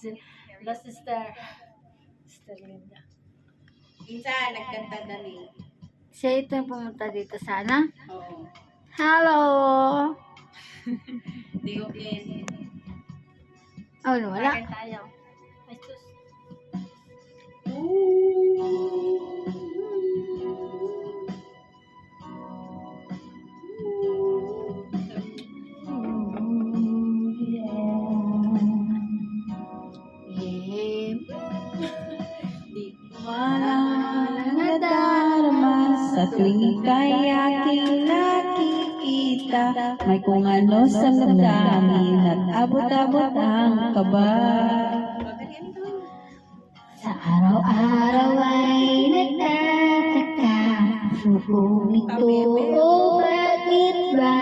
La sister. Sister Linda. Isa, nagkanta dali. Siya ito yung pumunta dito sana. Oo. Hello! Di okay. Oh, wala. Bakit tayo? Ay, sus. Walang nadarama sa tuwing kay aking nakikita. May kung ano sa damdamin at abot-abot ang kaba. Sa araw-araw ay nagtataka. Kung ito, bakit ba?